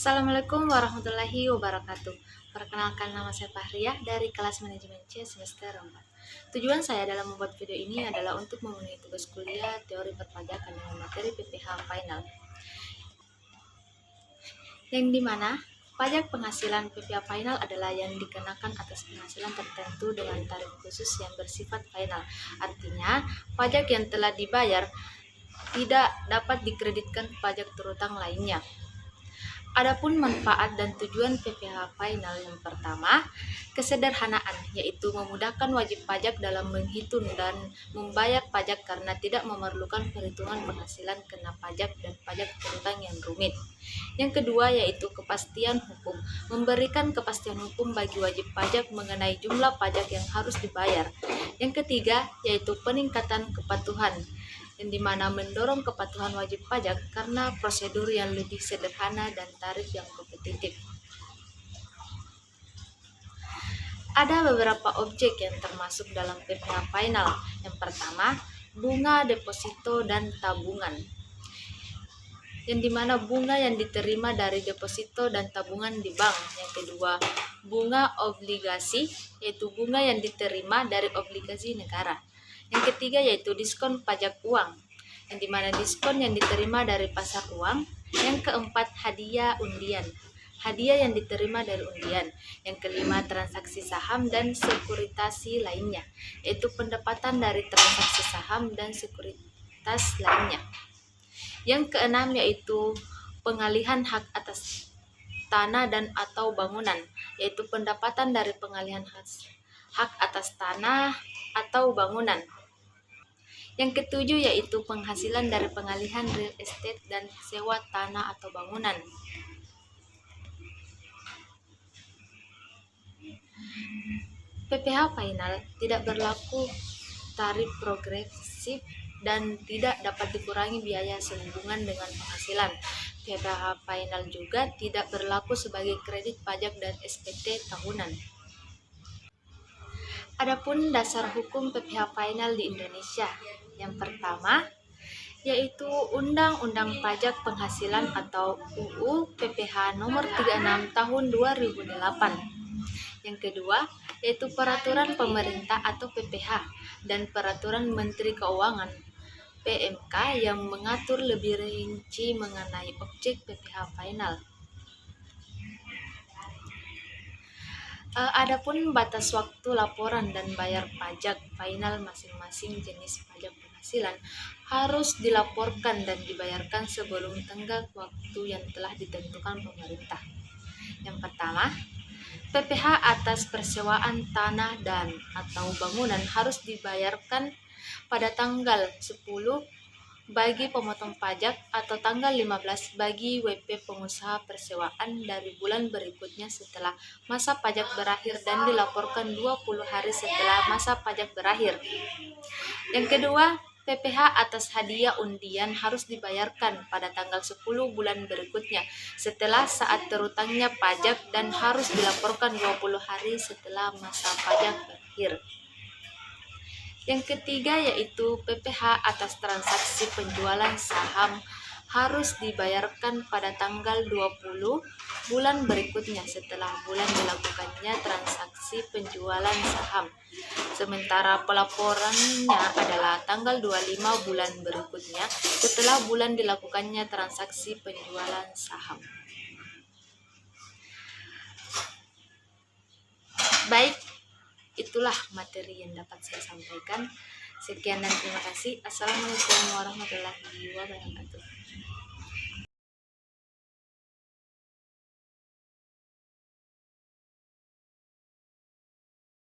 Assalamualaikum warahmatullahi wabarakatuh. Perkenalkan, nama saya Fahriah dari kelas manajemen C semester 4. Tujuan saya dalam membuat video ini adalah untuk memenuhi tugas kuliah teori perpajakan dengan materi PPH final, yang dimana pajak penghasilan PPH final adalah yang dikenakan atas penghasilan tertentu dengan tarif khusus yang bersifat final. Artinya, pajak yang telah dibayar tidak dapat dikreditkan pajak terutang lainnya. Adapun manfaat dan tujuan PPH final yang pertama, kesederhanaan, yaitu memudahkan wajib pajak dalam menghitung dan membayar pajak karena tidak memerlukan perhitungan penghasilan kena pajak dan pajak terutang yang rumit. Yang kedua yaitu kepastian hukum, memberikan kepastian hukum bagi wajib pajak mengenai jumlah pajak yang harus dibayar. Yang ketiga yaitu peningkatan kepatuhan, yang dimana mendorong kepatuhan wajib pajak karena prosedur yang lebih sederhana dan tarif yang kompetitif. Ada beberapa objek yang termasuk dalam PPH final. Yang pertama, bunga deposito dan tabungan, yang dimana bunga yang diterima dari deposito dan tabungan di bank. Yang kedua, bunga obligasi, yaitu bunga yang diterima dari obligasi negara. Yang ketiga yaitu diskon pajak uang, yang dimana diskon yang diterima dari pasar uang. Yang keempat, hadiah undian, hadiah yang diterima dari undian. Yang kelima, transaksi saham dan sekuritasi lainnya, yaitu pendapatan dari transaksi saham dan sekuritas lainnya. Yang keenam yaitu pengalihan hak atas tanah dan atau bangunan, yaitu pendapatan dari pengalihan hak atas tanah atau bangunan. Yang ketujuh yaitu penghasilan dari pengalihan real estate dan sewa tanah atau bangunan. PPH final tidak berlaku tarif progresif dan tidak dapat dikurangi biaya sehubungan dengan penghasilan. PPH final juga tidak berlaku sebagai kredit pajak dan SPT tahunan. Adapun dasar hukum PPH final di Indonesia, yang pertama yaitu Undang-Undang Pajak Penghasilan atau UU PPH nomor 36 tahun 2008. Yang kedua yaitu Peraturan Pemerintah atau PPH dan Peraturan Menteri Keuangan PMK yang mengatur lebih rinci mengenai objek PPH final. Adapun batas waktu laporan dan bayar pajak final masing-masing jenis pajak penghasilan harus dilaporkan dan dibayarkan sebelum tenggat waktu yang telah ditentukan pemerintah. Yang pertama, PPH atas persewaan tanah dan atau bangunan harus dibayarkan pada tanggal 10 bagi pemotong pajak atau tanggal 15 bagi WP pengusaha persewaan dari bulan berikutnya setelah masa pajak berakhir dan dilaporkan 20 hari setelah masa pajak berakhir. Yang kedua, PPH atas hadiah undian harus dibayarkan pada tanggal 10 bulan berikutnya setelah saat terutangnya pajak dan harus dilaporkan 20 hari setelah masa pajak berakhir. Yang ketiga yaitu PPH atas transaksi penjualan saham harus dibayarkan pada tanggal 20 bulan berikutnya setelah bulan dilakukannya transaksi penjualan saham. Sementara pelaporannya adalah tanggal 25 bulan berikutnya setelah bulan dilakukannya transaksi penjualan saham. Baik, itulah materi yang dapat saya sampaikan. Sekian dan terima kasih. Assalamualaikum warahmatullahi wabarakatuh.